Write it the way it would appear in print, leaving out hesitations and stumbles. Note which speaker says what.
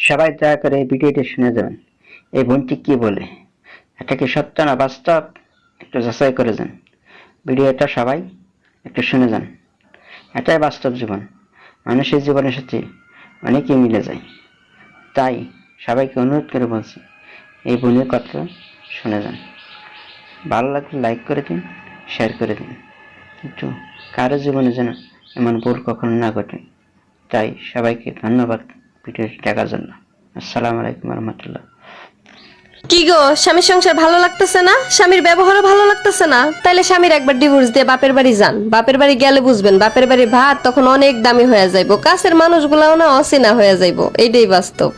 Speaker 1: সবাই দয়া করে এই ভিডিওটি শুনে যাবেন। এই বোনটি কি বলে, এটা কি সত্য না বাস্তব, একটু যাচাই করে যান। ভিডিওটা সবাই একটু শুনে যান। এটাই বাস্তব জীবন। মানুষের জীবনের সাথে অনেকেই মিলে যায়। তাই সবাইকে অনুরোধ করে বলছি, এই বোনের কথা শুনে যান। ভালো লাগলে লাইক করে দিন, শেয়ার করে দিন। কিন্তু কারো জীবনে যেন এমন ভুল কখনো না ঘটে। তাই সবাইকে ধন্যবাদ ভিডিওটি দেখার জন্য। আসসালামু আলাইকুম রহমতুল্লাহ।
Speaker 2: কি গো, স্বামীর সংসার ভালো লাগতেছে না? স্বামীর ব্যবহারও ভালো লাগতেছে না? তাইলে স্বামীর একবার ডিভোর্স দিয়ে বাপের বাড়ি যান। বাপের বাড়ি গেলে বুঝবেন বাপের বাড়ির ভাত তখন অনেক দামি হয়ে যাইবো, কাছের মানুষগুলাও না অচেনা হয়ে যাইবো। এইটাই বাস্তব।